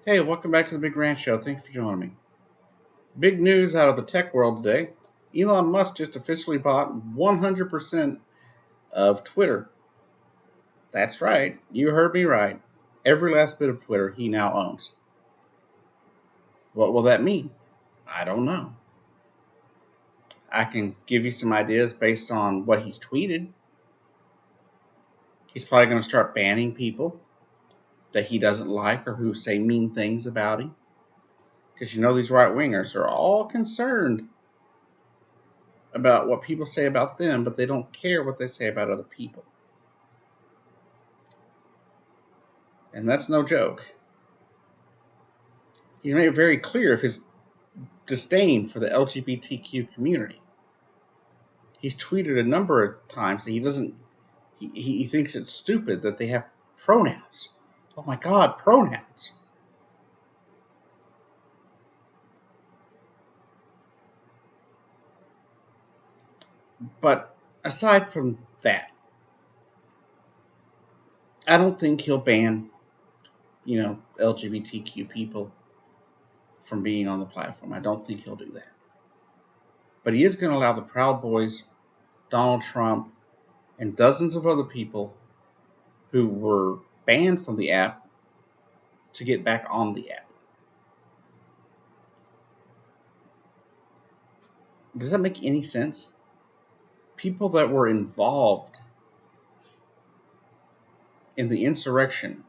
Hey, welcome back to the Big Ranch Show. Thanks for joining me. Big news out of the tech world today. Elon Musk just officially bought 100% of Twitter. That's right. You heard me right. Every last bit of Twitter he now owns. What will that mean? I don't know. I can give you some ideas based on what he's tweeted. He's probably going to start banning people that he doesn't like or who say mean things about him. Because these right wingers are all concerned about what people say about them, but they don't care what they say about other people. And that's no joke. He's made it very clear of his disdain for the LGBTQ community. He's tweeted a number of times that he thinks it's stupid that they have pronouns. Oh my God, pronouns. But aside from that, I don't think he'll ban, LGBTQ people from being on the platform. I don't think he'll do that. But he is going to allow the Proud Boys, Donald Trump, and dozens of other people who were banned from the app to get back on the app. Does that make any sense? People that were involved in the insurrection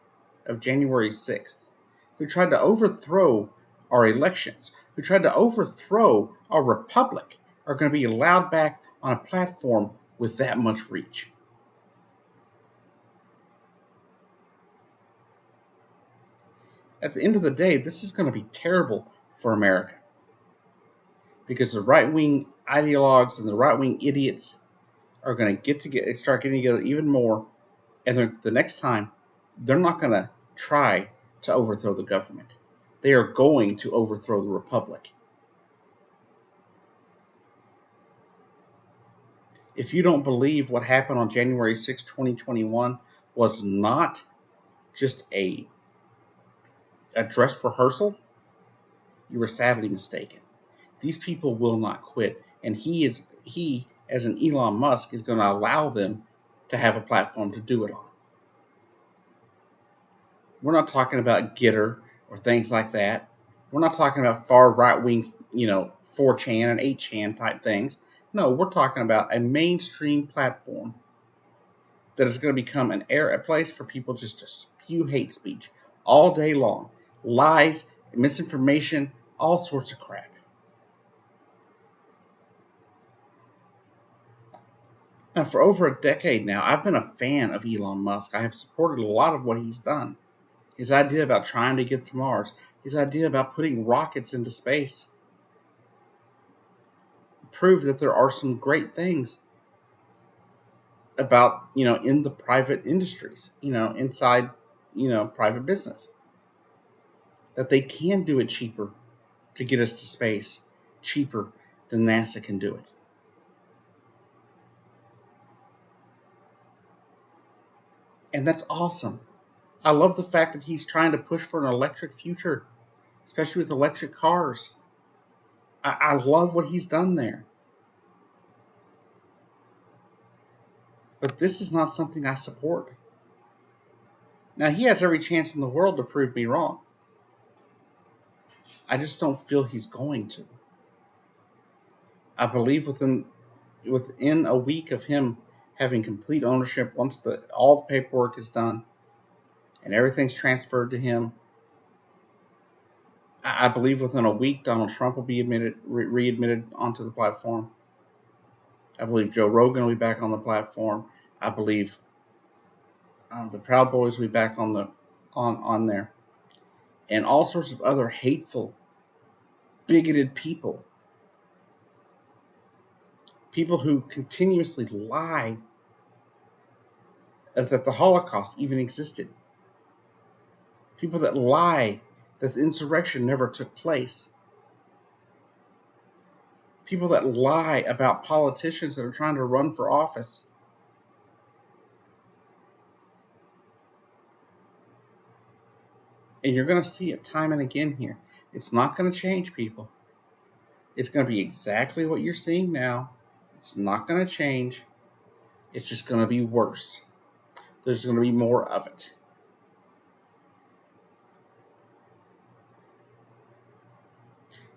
of January 6th, who tried to overthrow our elections, who tried to overthrow our republic, are going to be allowed back on a platform with that much reach. At the end of the day, this is going to be terrible for America because the right wing ideologues and the right wing idiots are going to start getting together even more, and the next time they're not going to try to overthrow the government. They are going to overthrow the republic. If you don't believe what happened on January 6, 2021 was not just a dress rehearsal, you were sadly mistaken. These people will not quit, and he as an Elon Musk is going to allow them to have a platform to do it on. We're not talking about Getter or things like that. We're not talking about far right wing, 4chan and 8chan type things. No, we're talking about a mainstream platform that is going to become a place for people just to spew hate speech all day long, lies, misinformation, all sorts of crap. Now, for over a decade now, I've been a fan of Elon Musk. I have supported a lot of what he's done. His idea about trying to get to Mars, his idea about putting rockets into space, prove that there are some great things about, in the private industries, inside, private business, that they can do it cheaper to get us to space, cheaper than NASA can do it. And that's awesome. I love the fact that he's trying to push for an electric future, especially with electric cars. I love what he's done there. But this is not something I support. Now, he has every chance in the world to prove me wrong. I just don't feel he's going to. I believe within a week of him having complete ownership, once all the paperwork is done and everything's transferred to him, I believe within a week Donald Trump will be readmitted onto the platform. I believe Joe Rogan will be back on the platform. I believe the Proud Boys will be back on there, and all sorts of other hateful, bigoted people who continuously lie that the Holocaust even existed, people that lie that the insurrection never took place, people that lie about politicians that are trying to run for office. And you're going to see it time and again here. It's not going to change, people. It's going to be exactly what you're seeing now. It's not going to change. It's just going to be worse. There's going to be more of it.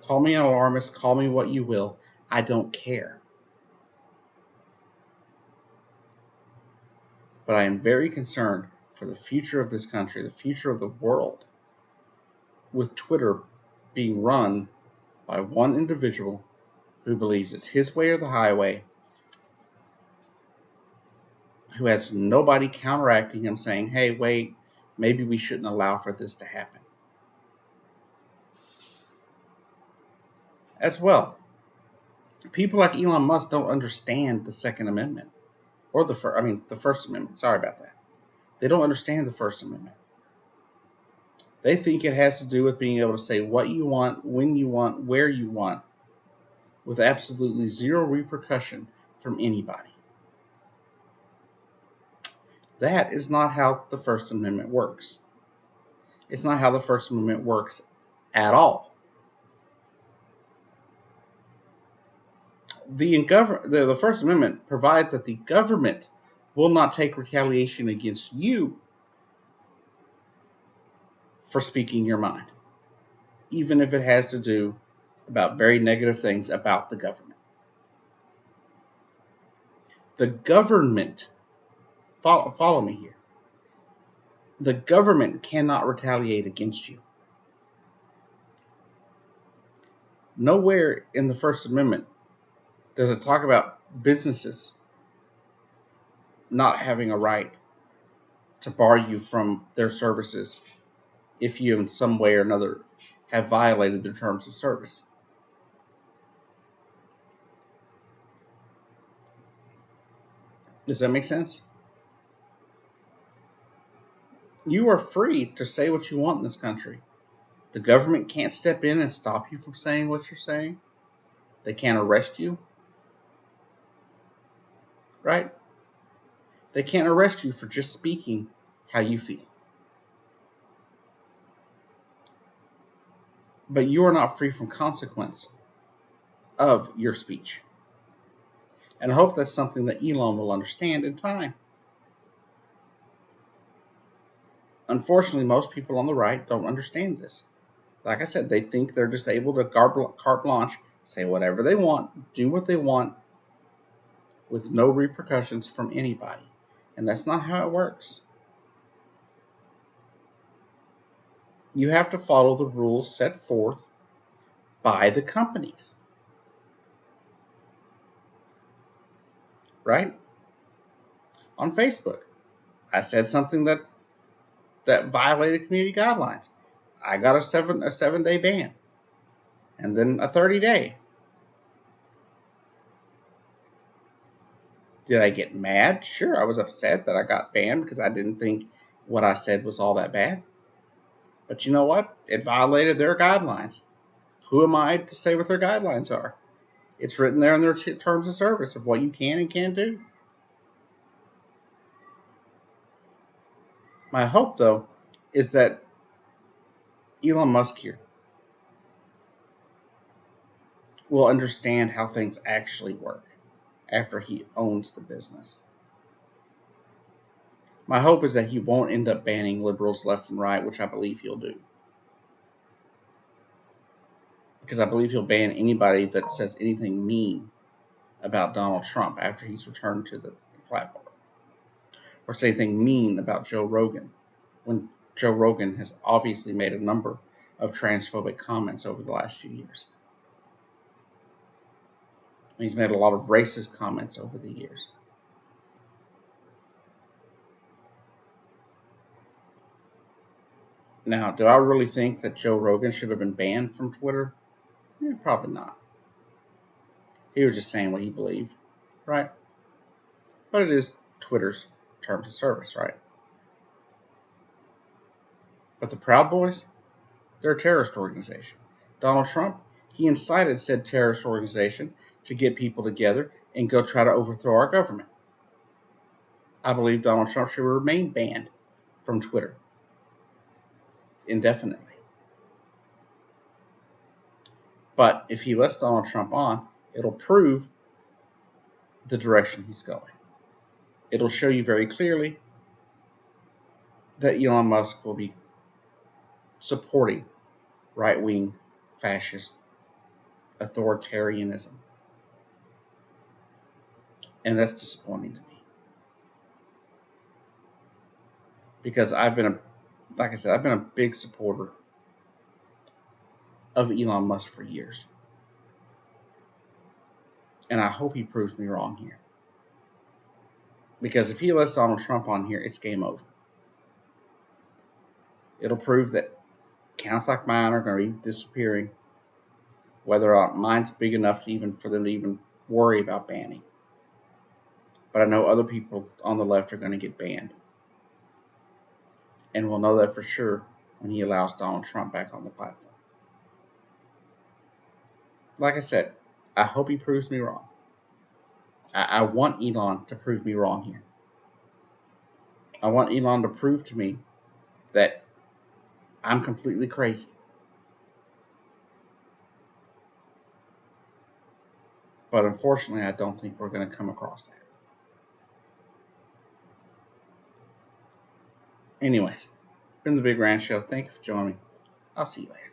Call me an alarmist, call me what you will. I don't care. But I am very concerned for the future of this country, the future of the world, with Twitter being run by one individual who believes it's his way or the highway, who has nobody counteracting him saying, hey, wait, maybe we shouldn't allow for this to happen. As well, people like Elon Musk don't understand the Second Amendment or the First Amendment. Sorry about that. They don't understand the First Amendment. They think it has to do with being able to say what you want, when you want, where you want, with absolutely zero repercussion from anybody. That is not how the First Amendment works. It's not how the First Amendment works at all. The First Amendment provides that the government will not take retaliation against you for speaking your mind, even if it has to do about very negative things about the government. The government, follow me here, the government cannot retaliate against you. Nowhere in the First Amendment does it talk about businesses not having a right to bar you from their services if you in some way or another have violated their terms of service. Does that make sense? You are free to say what you want in this country. The government can't step in and stop you from saying what you're saying. They can't arrest you. Right? They can't arrest you for just speaking how you feel. But you are not free from consequence of your speech. And I hope that's something that Elon will understand in time. Unfortunately, most people on the right don't understand this. Like I said, they think they're just able to carte blanche, say whatever they want, do what they want, with no repercussions from anybody. And that's not how it works. You have to follow the rules set forth by the companies. Right? On Facebook, I said something that violated community guidelines. I got a 7-day ban, and then a 30-day. Did I get mad? Sure, I was upset that I got banned because I didn't think what I said was all that bad. But you know what? It violated their guidelines. Who am I to say what their guidelines are? It's written there in their terms of service of what you can and can't do. My hope, though, is that Elon Musk here will understand how things actually work after he owns the business. My hope is that he won't end up banning liberals left and right, which I believe he'll do. Because I believe he'll ban anybody that says anything mean about Donald Trump after he's returned to the platform. Or say anything mean about Joe Rogan, when Joe Rogan has obviously made a number of transphobic comments over the last few years. And he's made a lot of racist comments over the years. Now, do I really think that Joe Rogan should have been banned from Twitter? Probably not. He was just saying what he believed, right? But it is Twitter's terms of service, right? But the Proud Boys, they're a terrorist organization. Donald Trump, he incited said terrorist organization to get people together and go try to overthrow our government. I believe Donald Trump should remain banned from Twitter. indefinitely. But if he lets Donald Trump on, it'll prove the direction he's going. It'll show you very clearly that Elon Musk will be supporting right-wing fascist authoritarianism. And that's disappointing to me. Because I've been a big supporter of Elon Musk for years. And I hope he proves me wrong here. Because if he lets Donald Trump on here, it's game over. It'll prove that accounts like mine are going to be disappearing, whether or not mine's big enough for them to even worry about banning. But I know other people on the left are going to get banned. And we'll know that for sure when he allows Donald Trump back on the platform. Like I said, I hope he proves me wrong. I want Elon to prove me wrong here. I want Elon to prove to me that I'm completely crazy. But unfortunately, I don't think we're going to come across that. Anyways, been the Big Rand Show. Thank you for joining me. I'll see you later.